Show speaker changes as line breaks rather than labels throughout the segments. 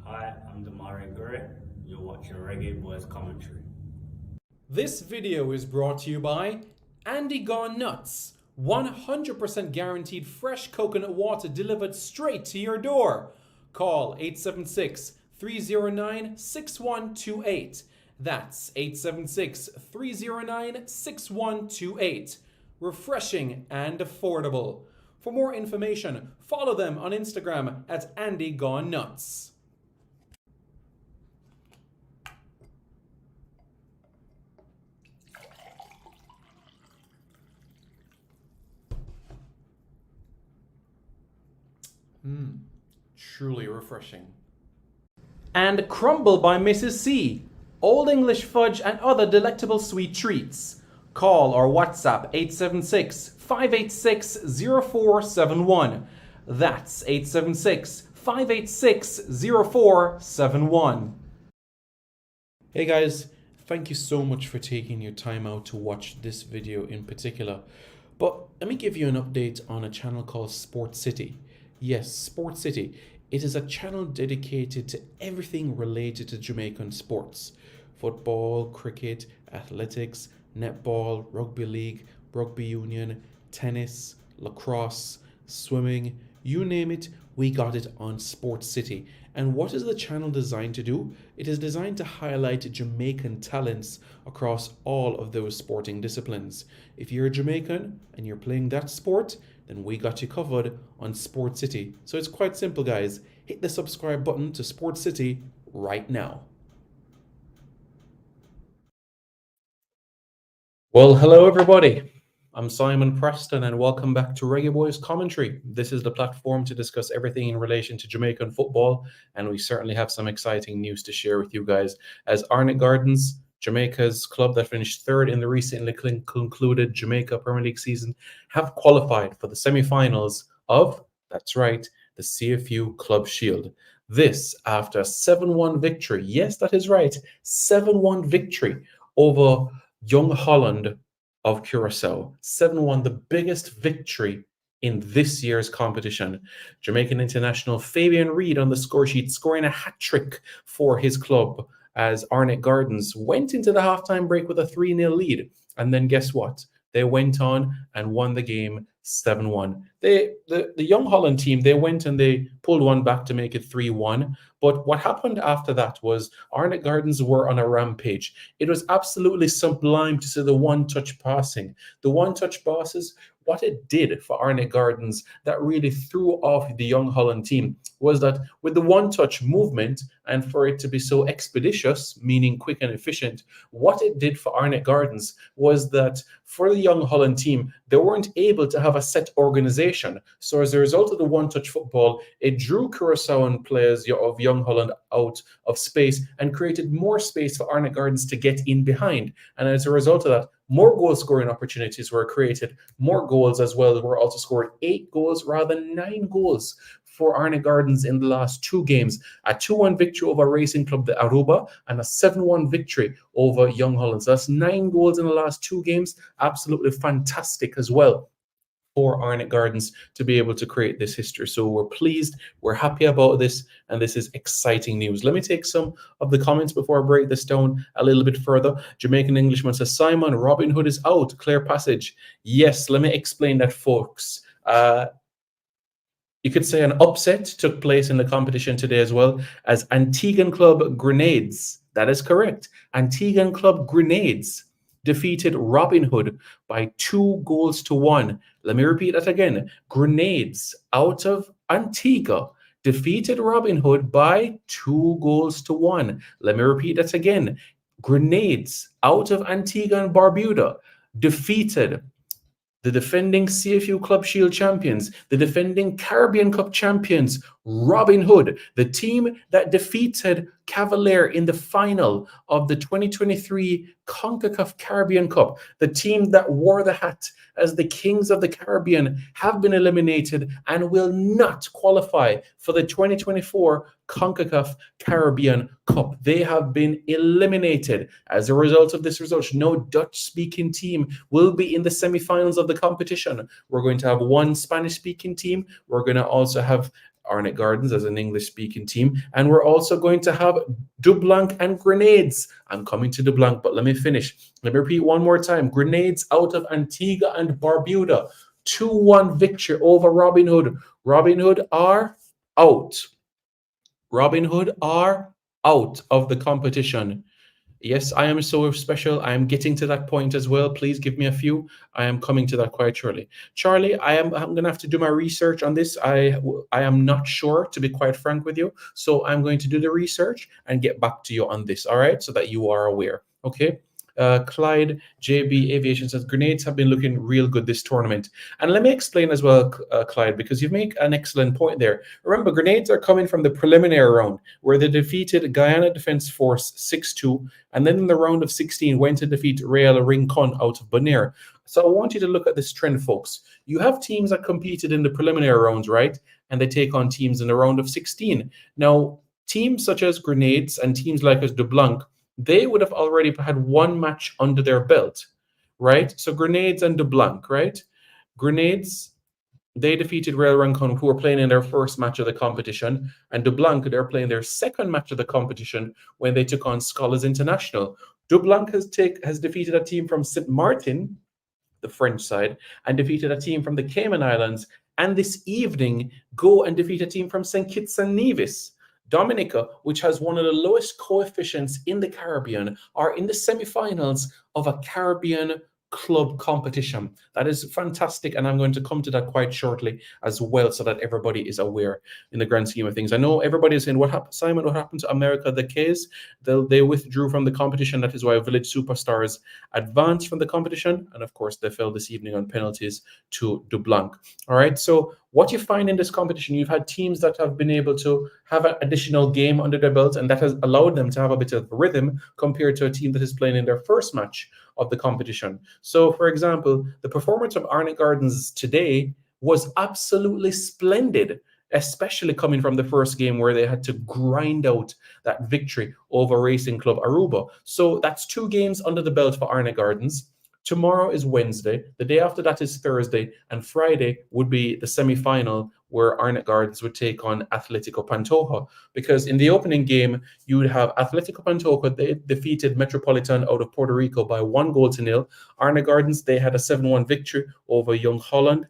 Hi, I'm Damari Gurry. You're watching Reggae Boys Commentary.
This video is brought to you by Andy Gone Nuts. 100% guaranteed fresh coconut water delivered straight to your door. Call 876 309 6128. That's 876 309 6128. Refreshing and affordable. For more information, follow them on Instagram at Andy Gone Nuts. Truly refreshing. And Crumble by Mrs. C. Old English fudge and other delectable sweet treats. Call or WhatsApp 876 586 0471. That's 876 586 0471. Hey guys, thank you so much for taking your time out to watch this video in particular. But let me give you an update on a channel called Sports City. Yes, Sports City. It is a channel dedicated to everything related to Jamaican sports. Football, cricket, athletics, netball, rugby league, rugby union, tennis, lacrosse, swimming, you name it, we got it on Sports City. And what is the channel designed to do? It is designed to highlight Jamaican talents across all of those sporting disciplines. If you're a Jamaican and you're playing that sport, then we got you covered on Sports City. So it's quite simple, guys. Hit the subscribe button to Sports City right now. Well, hello everybody. I'm Simon Preston and welcome back to Reggae Boys Commentary. This is the platform to discuss everything in relation to Jamaican football, and we certainly have some exciting news to share with you guys as Arnett Gardens, Jamaica's club that finished third in the recently concluded Jamaica Premier League season, have qualified for the semi-finals of, that's right, the CFU Club Shield. This after a 7-1 victory. Yes, that is right. 7-1 victory over Young Holland of Curacao. 7-1, the biggest victory in this year's competition. Jamaican international Fabian Reid on the score sheet, scoring a hat-trick for his club as Arnett Gardens went into the halftime break with a 3-0 lead. And then guess what? They went on and won the game 7-1. The Young Holland team, they went and they pulled one back to make it 3-1. But what happened after that was Arnett Gardens were on a rampage. It was absolutely sublime to see the one-touch passing. The one-touch passes, what it did for Arnett Gardens that really threw off the Young Holland team was that with the one-touch movement and for it to be so expeditious, meaning quick and efficient, what it did for Arnett Gardens was that for the Young Holland team, they weren't able to have a set organization. So as a result of the one-touch football, it drew Curaçaoan players of Young Holland out of space and created more space for Arnett Gardens to get in behind. And as a result of that, more goal scoring opportunities were created, more goals as well were also scored, 8 goals rather than 9 goals for Arnett Gardens in the last 2 games. A 2-1 victory over Racing Club de Aruba and a 7-1 victory over Young Holland. So that's 9 goals in the last 2 games. Absolutely fantastic as well for Arnett Gardens to be able to create this history. So we're pleased, we're happy about this, and this is exciting news. Let me take some of the comments before I break this down a little bit further. Jamaican Englishman says, Simon, Robin Hood is out, clear passage. Yes, let me explain that, folks. You could say an upset took place in the competition today as well, as Antiguan Club Grenades, that is correct, Antiguan Club Grenades defeated Robin Hood by 2-1. Let me repeat that again. Grenades out of Antigua defeated Robin Hood by 2-1. Let me repeat that again. Grenades out of Antigua and Barbuda defeated the defending CFU Club Shield champions, the defending Caribbean Cup champions, Robin Hood, the team that defeated Cavalier in the final of the 2023 CONCACAF Caribbean Cup, the team that wore the hat as the Kings of the Caribbean, have been eliminated and will not qualify for the 2024 CONCACAF Caribbean Cup. They have been eliminated. As a result of this result, no Dutch-speaking team will be in the semifinals of the competition. We're going to have one Spanish-speaking team. We're going to also have Arnett Gardens as an English-speaking team. And we're also going to have Dublanc and Grenades. I'm coming to Dublanc, but let me finish. Let me repeat one more time. Grenades out of Antigua and Barbuda. 2-1 victory over Robin Hood. Robin Hood are out. Robin Hood are out of the competition. Yes, I am so special. I am getting to that point as well. Please give me a few. I am coming to that quite shortly. Charlie, I'm gonna have to do my research on this. I am not sure, to be quite frank with you. So I'm going to do the research and get back to you on this. All right, so that you are aware. Okay. Clyde JB Aviation says Grenades have been looking real good this tournament. And let me explain as well, Clyde, because you make an excellent point there. Remember, Grenades are coming from the preliminary round where they defeated Guyana Defence Force 6-2, and then in the round of 16 went to defeat Real Rincon out of Bonaire. So I want you to look at this trend, folks. You have teams that competed in the preliminary rounds, right? And they take on teams in the round of 16. Now, teams such as Grenades and teams like as Dublanc, they would have already had one match under their belt, right? So Grenades and Dublanc, right? Grenades, they defeated Real Rincon, who were playing in their first match of the competition, and Dublanc, they're playing their second match of the competition when they took on Scholars International. Dublanc has defeated a team from St. Martin, the French side, and defeated a team from the Cayman Islands, and this evening go and defeat a team from St. Kitts and Nevis. Dominica, which has one of the lowest coefficients in the Caribbean, are in the semifinals of a Caribbean club competition. That is fantastic, and I'm going to come to that quite shortly as well, so that everybody is aware in the grand scheme of things. I know everybody is saying, "What happened, Simon? What happened to America?" The case they withdrew from the competition. That is why Village Superstars advanced from the competition, and of course they fell this evening on penalties to Dublanc. All right, so what you find in this competition, you've had teams that have been able to have an additional game under their belt, and that has allowed them to have a bit of rhythm compared to a team that is playing in their first match of the competition. So, for example, the performance of Arnett Gardens today was absolutely splendid, especially coming from the first game where they had to grind out that victory over Racing Club Aruba. So that's 2 games under the belt for Arnett Gardens. Tomorrow is Wednesday. The day after that is Thursday, and Friday would be the semi-final where Arnett Gardens would take on Atletico Pantoja. Because in the opening game, you would have Atletico Pantoja. They defeated Metropolitan out of Puerto Rico by 1-0. Arnett Gardens, they had a 7-1 victory over Young Holland.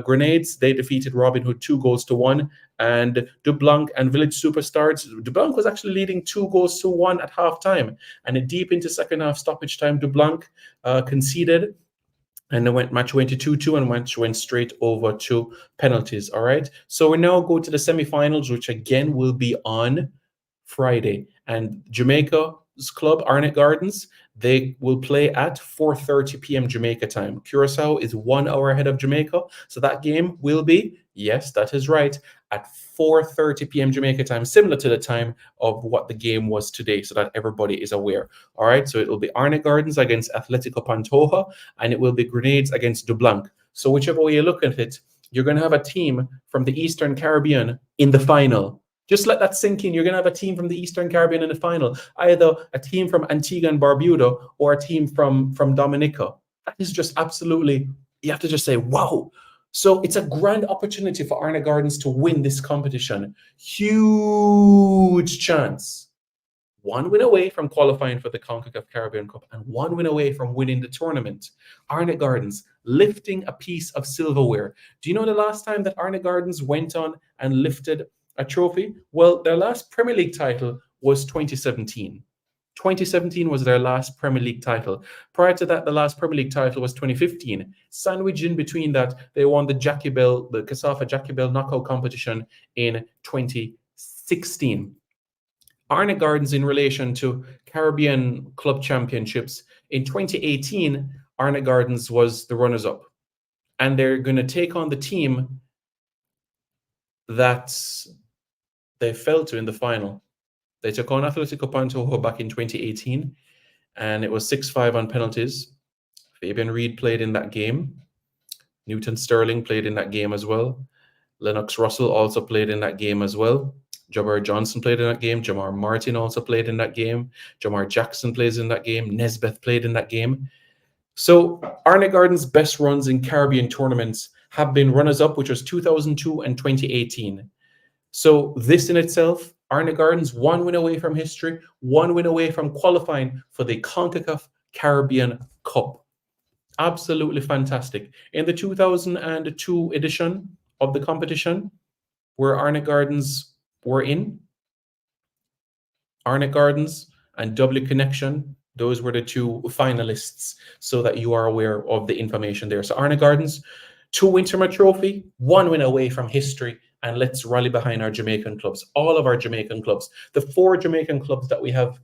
Grenades, they defeated Robin Hood 2-1. And Dublanc and Village Superstars, Dublanc was actually leading 2-1 at halftime. And deep into second half stoppage time, Dublanc conceded. And the match went to 2-2, and went straight over to penalties. All right. So we now go to the semifinals, which again will be on Friday. And Jamaica's club, Arnett Gardens, they will play at 4:30 p.m. Jamaica time. Curacao is 1 hour ahead of Jamaica. So that game will be, yes, that is right, at 4:30 p.m. Jamaica time, similar to the time of what the game was today, so that everybody is aware. All right, so it will be Arnett Gardens against Atletico Pantoja, and it will be Grenades against Dublanc. So whichever way you look at it, you're going to have a team from the Eastern Caribbean in the final. Just let that sink in. You're going to have a team from the Eastern Caribbean in the final, either a team from Antigua and Barbuda or a team from Dominica. That is just absolutely, you have to just say, wow. So it's a grand opportunity for Arnett Gardens to win this competition. Huge chance. 1 win away from qualifying for the CONCACAF Caribbean Cup and 1 win away from winning the tournament. Arnett Gardens lifting a piece of silverware. Do you know the last time that Arnett Gardens went on and lifted a trophy? Well, their last Premier League title was 2017. 2017 was their last Premier League title. Prior to that, the last Premier League title was 2015. Sandwiched in between that, they won the CASAFA Jackie Bell knockout competition in 2016. Arnett Gardens, in relation to Caribbean Club Championships, in 2018, Arnett Gardens was the runners-up. And they're going to take on the team that they fell to in the final. They took on Atletico Pantoja back in 2018, and it was 6-5 on penalties. Fabian Reed played in that game. Newton Sterling played in that game as well. Lennox Russell also played in that game as well. Jabbar Johnson played in that game. Jamar Martin also played in that game. Jamar Jackson plays in that game. Nesbeth played in that game. So Arnett Gardens' best runs in Caribbean tournaments have been runners-up, which was 2002 and 2018. So this in itself, Arnett Gardens, one win away from history, one win away from qualifying for the CONCACAF Caribbean Cup. Absolutely fantastic. In the 2002 edition of the competition, where Arnett Gardens were in, Arnett Gardens and W Connection, those were the two finalists, so that you are aware of the information there. So Arnett Gardens, 2 Wintermere Trophy, 1 win away from history, and let's rally behind our Jamaican clubs, all of our Jamaican clubs, the 4 Jamaican clubs that we have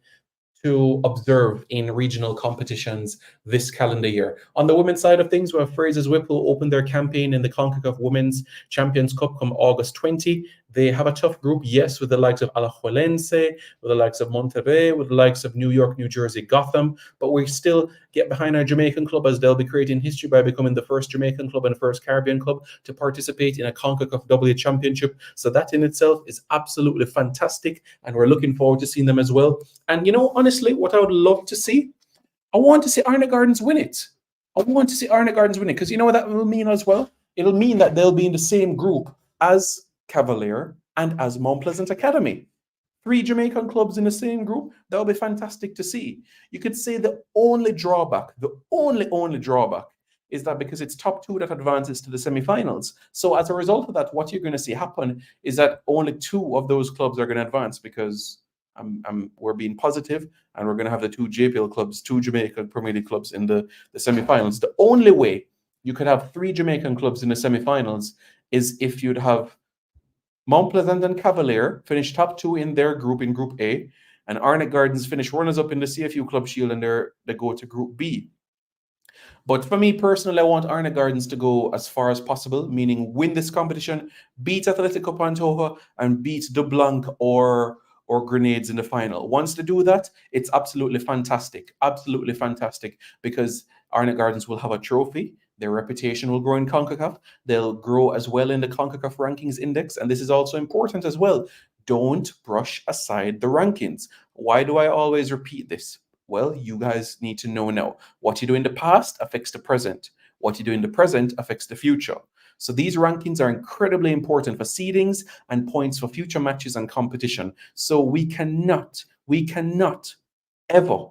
to observe in regional competitions this calendar year. On the women's side of things, we have Fraser's Whipple open their campaign in the CONCACAF Women's Champions Cup come August 20. They have a tough group, yes, with the likes of Alajuelense, with the likes of Monterrey, with the likes of New York, New Jersey, Gotham, but we still get behind our Jamaican club as they'll be creating history by becoming the first Jamaican club and first Caribbean club to participate in a CONCACAF W Championship. So that in itself is absolutely fantastic, and we're looking forward to seeing them as well. And you know, honestly, what I would love to see, I want to see Arnett Gardens win it. I want to see Arnett Gardens win it, because you know what that will mean as well? It'll mean that they'll be in the same group as Cavalier and as Mount Pleasant Academy. 3 Jamaican clubs in the same group. That would be fantastic to see. You could say the only drawback is that because it's top 2 that advances to the semifinals. So as a result of that, what you're going to see happen is that only 2 of those clubs are going to advance, because we're being positive, and we're going to have the 2 JPL clubs, 2 Jamaican Premier League clubs in the semifinals. The only way you could have 3 Jamaican clubs in the semifinals is if you'd have Mount Pleasant and Cavalier finish top 2 in their group, in Group A, and Arnett Gardens finish runners-up in the CFU Club Shield, and they go to Group B. But for me personally, I want Arnett Gardens to go as far as possible, meaning win this competition, beat Atletico Pantoja, and beat Dublanc or Grenades in the final. Once they do that, it's absolutely fantastic, because Arnett Gardens will have a trophy. Their reputation will grow in CONCACAF. They'll grow as well in the CONCACAF rankings index. And this is also important as well. Don't brush aside the rankings. Why do I always repeat this? Well, you guys need to know now. What you do in the past affects the present. What you do in the present affects the future. So these rankings are incredibly important for seedings and points for future matches and competition. So we cannot ever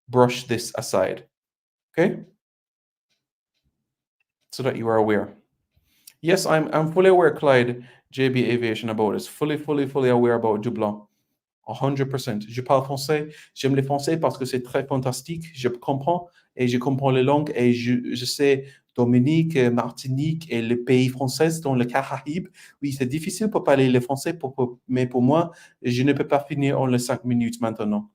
brush this aside. Okay? So that you are aware. Yes, I'm fully aware, Clyde, JB Aviation, about this. Fully aware about Dublin. 100%. Je parle français. J'aime les français parce que c'est très fantastique. Je comprends les langues et je sais Dominique, Martinique et les pays français dans le Caraïbes. Oui, c'est difficile pour parler le français, mais pour moi, je ne peux pas finir en les 5 minutes maintenant.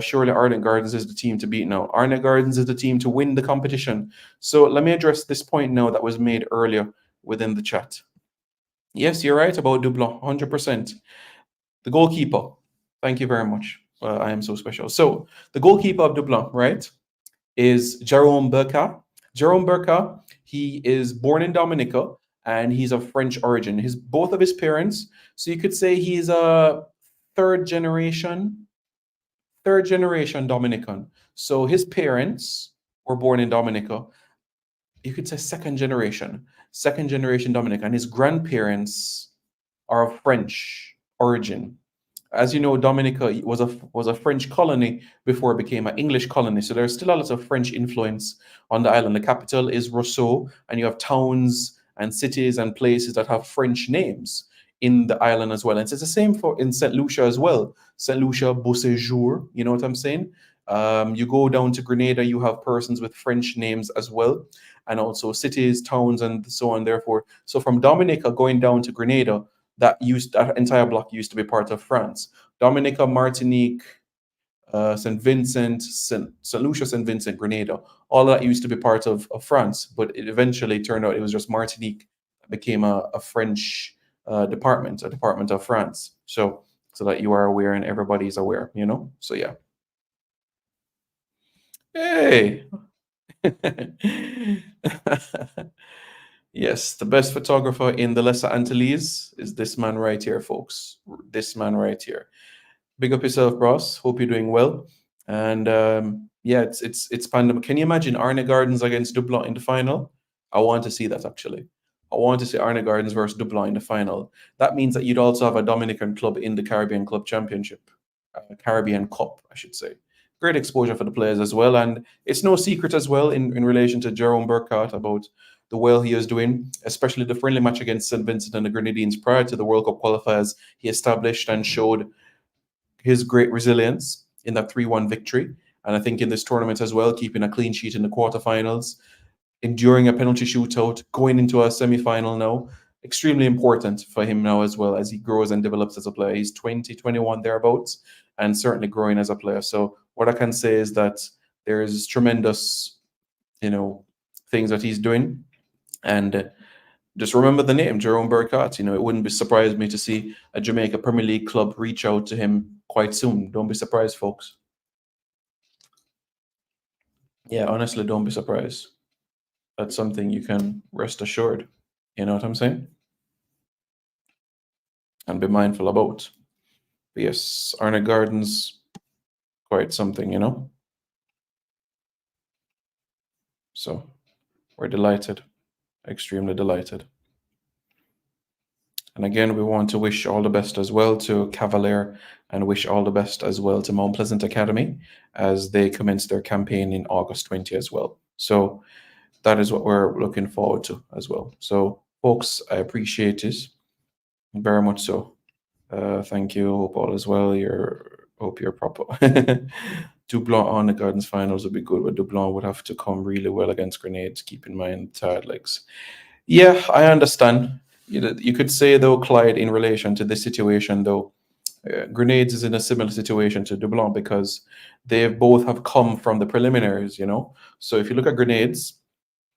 Surely Arnett Gardens is the team to beat now. Arnett Gardens is the team to win the competition. So let me address this point now that was made earlier within the chat. Yes, you're right about Dublin, 100%. The goalkeeper, thank you very much. I am so special. So the goalkeeper of Dublin, right, is Jerome Burka. Jerome Burka, he is born in Dominica, and he's of French origin. Both of his parents, so you could say he's a third generation Dominican. So his parents were born in Dominica. You could say second generation Dominican, and his grandparents are of French origin. As you know, Dominica was a French colony before it became an English colony. So there's still a lot of French influence on the island. The capital is Rousseau, and you have towns and cities and places that have French names in the island as well. And it's the same in St. Lucia as well. St. Lucia, Beauséjour, you know what I'm saying? You go down to Grenada, you have persons with French names as well, and also cities, towns, and so on. Therefore, so from Dominica going down to Grenada, that entire block used to be part of France. Dominica, Martinique, St. Vincent, St. Lucia, St. Vincent, Grenada, all that used to be part of France, but it eventually turned out it was just Martinique that became a French department, a department of France. So that you are aware and everybody's aware, you know? So yeah. Hey! Yes, the best photographer in the Lesser Antilles is this man right here, folks. This man right here. Big up yourself, bros. Hope you're doing well. And yeah, it's pandemic. Can you imagine Arnett Gardens against Dublin in the final? I want to see that, actually. I want to see Arnett Gardens versus Dublin in the final. That means that you'd also have a Dominican club in the Caribbean Club Championship, Caribbean Cup, I should say. Great exposure for the players as well. And it's no secret as well in relation to Jerome Burkhardt about the well he is doing, especially the friendly match against St. Vincent and the Grenadines prior to the World Cup qualifiers. He established and showed his great resilience in that 3-1 victory. And I think in this tournament as well, keeping a clean sheet in the quarterfinals, enduring a penalty shootout, going into a semi-final now, extremely important for him now as well as he grows and develops as a player. He's 20, 21 thereabouts, and certainly growing as a player. So what I can say is that there's tremendous, things that he's doing. And just remember the name, Jerome Burkhardt. It wouldn't be surprised me to see a Jamaica Premier League club reach out to him quite soon. Don't be surprised, folks. Yeah, honestly, don't be surprised. That's something you can rest assured. You know what I'm saying? And be mindful about. But yes, Arnett Gardens, quite something. So we're delighted, extremely delighted. And again, we want to wish all the best as well to Cavalier and wish all the best as well to Mount Pleasant Academy as they commence their campaign in August 20 as well. So that is what we're looking forward to as well. So, folks, I appreciate it very much so. Thank you. Hope all is well. Hope you're proper. Dublin on the Gardens finals would be good, but Dublin would have to come really well against Grenades. Keep in mind tired legs. Yeah, I understand. You could say though, Clyde, in relation to this situation though, Grenades is in a similar situation to Dublin because they both have come from the preliminaries. So if you look at Grenades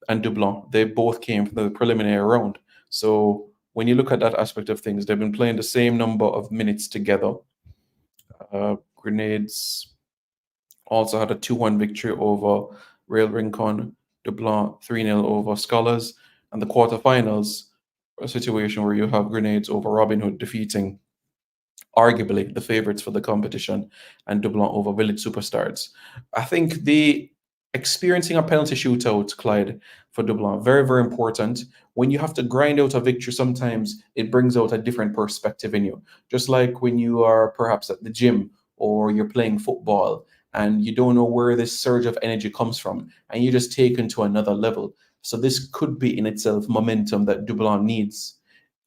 and Dublin, they both came from the preliminary round. So when you look at that aspect of things, they've been playing the same number of minutes together. Grenades also had a 2-1 victory over Real Rincon, Dublin 3-0 over Scholars, and the quarterfinals, a situation where you have Grenades over Robin Hood defeating arguably the favourites for the competition, and Dublin over Village Superstars. I think the experiencing a penalty shootout, Clyde, for Dublin, very, very important. When you have to grind out a victory, sometimes it brings out a different perspective in you. Just like when you are perhaps at the gym or you're playing football and you don't know where this surge of energy comes from, and you just take it to another level. So this could be in itself momentum that Dublin needs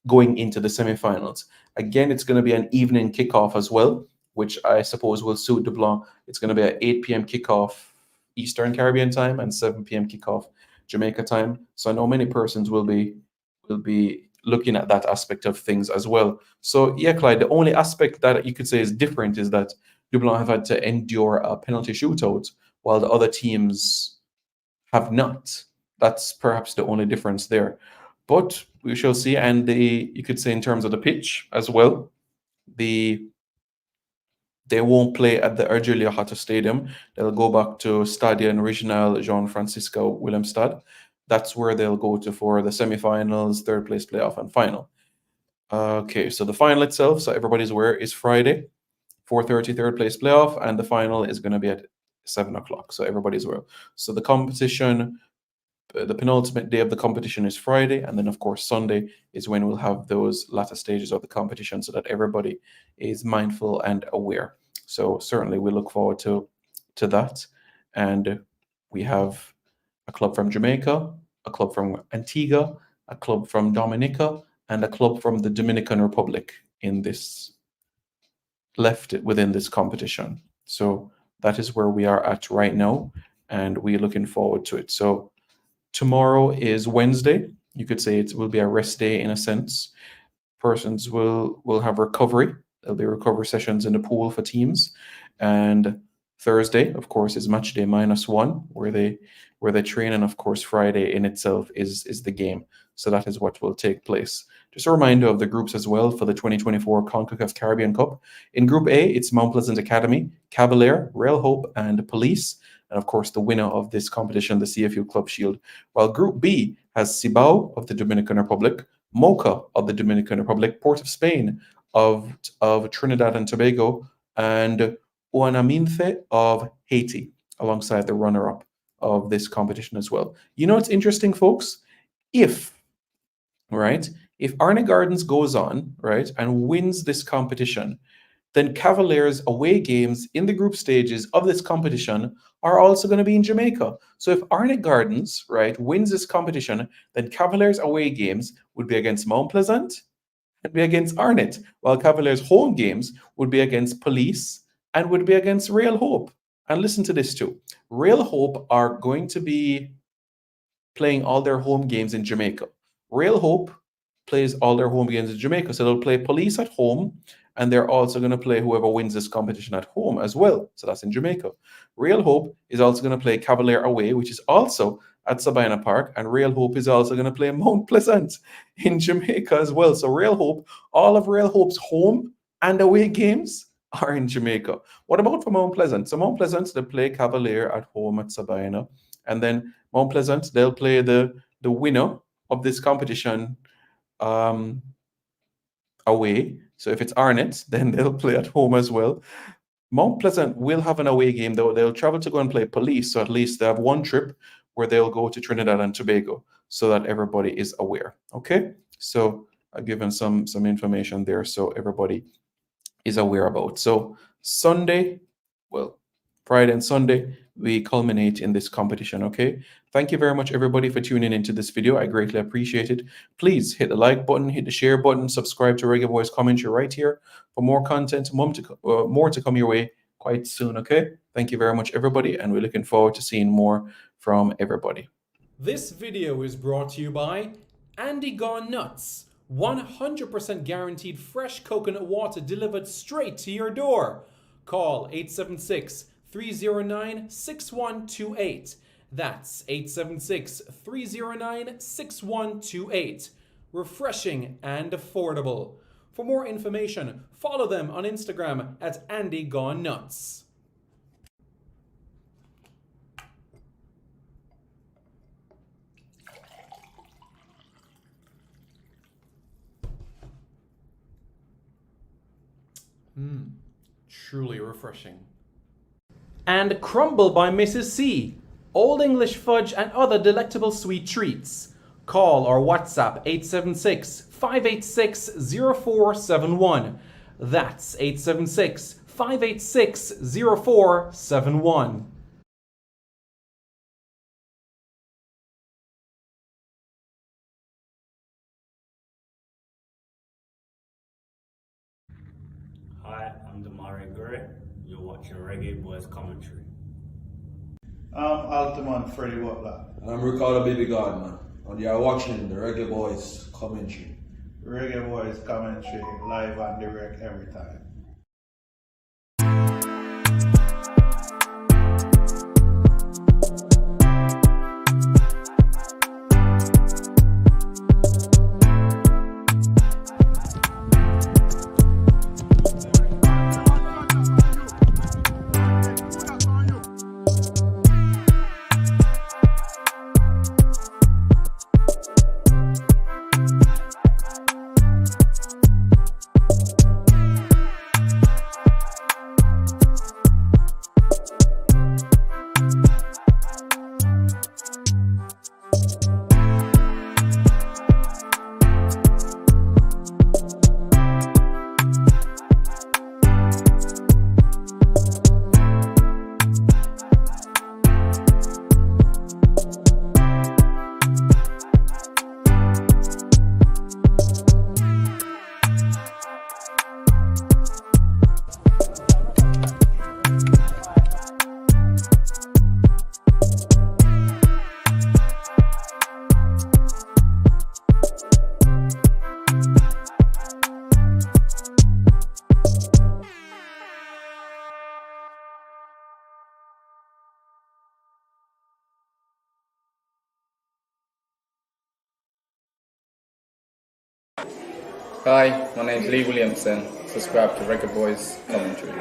going into the semi-finals. Again, it's going to be an evening kickoff as well, which I suppose will suit Dublin. It's going to be at 8 p.m. kickoff Eastern Caribbean time and 7 p.m. kickoff Jamaica time. So I know many persons will be looking at that aspect of things as well. So yeah, Clyde, the only aspect that you could say is different is that Dublin have had to endure a penalty shootout while the other teams have not. That's perhaps the only difference there. But we shall see. And you could say in terms of the pitch as well, they won't play at the Ergelia Hatta Stadium. They'll go back to Stadion Regional Jean Francisco Willemstad. That's where they'll go to for the semifinals, third place playoff, and final. Okay, so the final itself, so everybody's aware, is Friday, 4:30, third place playoff, and the final is going to be at 7 o'clock. So everybody's aware. So the competition, the penultimate day of the competition is Friday, and then of course Sunday is when we'll have those latter stages of the competition so that everybody is mindful and aware. So certainly we look forward to that. And we have a club from Jamaica, a club from Antigua, a club from Dominica, and a club from the Dominican Republic in this left within this competition. So that is where we are at right now, and we're looking forward to it. So tomorrow is Wednesday. You could say it will be a rest day in a sense. Persons will have recovery. There'll be recovery sessions in the pool for teams. And Thursday, of course, is match day -1, where they train, and of course Friday in itself is the game. So that is what will take place. Just a reminder of the groups as well for the 2024 CONCACAF Caribbean Cup. In Group A, it's Mount Pleasant Academy, Cavalier, Real Hope, and Police. And of course, the winner of this competition, the CFU Club Shield. While Group B has Cibao of the Dominican Republic, Mocha of the Dominican Republic, Port of Spain of Trinidad and Tobago, and Ouanaminthe of Haiti, alongside the runner-up of this competition as well. You know, it's interesting, folks. If right? If Arnett Gardens goes on, right, and wins this competition, then Cavaliers away games in the group stages of this competition are also going to be in Jamaica. So if Arnett Gardens, right, wins this competition, then Cavaliers away games would be against Mount Pleasant and be against Arnett, while Cavaliers home games would be against Police and would be against Real Hope. And listen to this too. Real Hope are going to be playing all their home games in Jamaica. Real Hope plays all their home games in Jamaica. So they'll play Police at home, and they're also going to play whoever wins this competition at home as well. So that's in Jamaica. Real Hope is also going to play Cavalier away, which is also at Sabina Park, and Real Hope is also going to play Mount Pleasant in Jamaica as well. So Real Hope, all of Real Hope's home and away games are in Jamaica. What about for Mount Pleasant? So Mount Pleasant, they play Cavalier at home at Sabina, and then Mount Pleasant, they'll play the winner of this competition away. So if it's Arnett, then they'll play at home as well. Mount Pleasant will have an away game, though. They'll travel to go and play Police, so at least they have one trip where they'll go to Trinidad and Tobago, so that everybody is aware. Okay, so I've given some information there, so everybody is aware about. So Sunday, well, Friday and Sunday, we culminate in this competition. Okay, thank you very much, everybody, for tuning into this video. I greatly appreciate it. Please hit the like button, hit the share button, subscribe to Reggae Boys Commentary right here for more content, more to come your way quite soon. Okay, thank you very much, everybody, and we're looking forward to seeing more from everybody.
This video is brought to you by Andy Gone Nuts. 100% guaranteed fresh coconut water delivered straight to your door. Call 876-309-6128. That's 876-309-6128. Refreshing and affordable. For more information, follow them on Instagram at Andy Gone Nuts. Truly refreshing. And Crumble by Mrs. C. Old English fudge and other delectable sweet treats. Call or WhatsApp 876-586-0471. That's 876-586-0471.
Hi, I'm Damari Gray. You're watching Reggae Boys Commentary.
I'm Altamont Freddie Butler.
And I'm Ricardo Baby Gardner, and you are watching the Reggae Boys Commentary.
Reggae Boys Commentary, live and direct every time.
Hi, my name's Lee Williamson. Subscribe to Reggae Boys Commentary.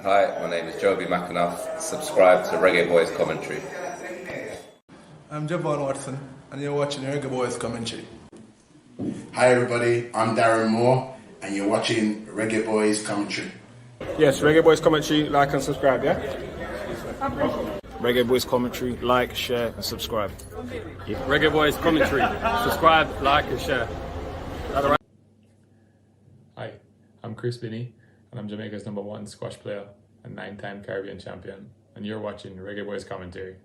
Hi, my name is Joby McAnuff. Subscribe to Reggae Boys Commentary.
I'm Javon Watson, and you're watching Reggae Boys Commentary.
Hi everybody, I'm Darren Moore, and you're watching Reggae Boys Commentary.
Yes, Reggae Boys Commentary, like and subscribe, yeah? Reggae Boys Commentary. Like, share, and subscribe.
Reggae Boys Commentary. Subscribe, like, and share.
Hi, I'm Chris Binney, and I'm Jamaica's #1 squash player and 9-time Caribbean champion, and you're watching Reggae Boys Commentary.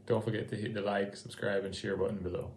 Don't forget to hit the like, subscribe, and share button below.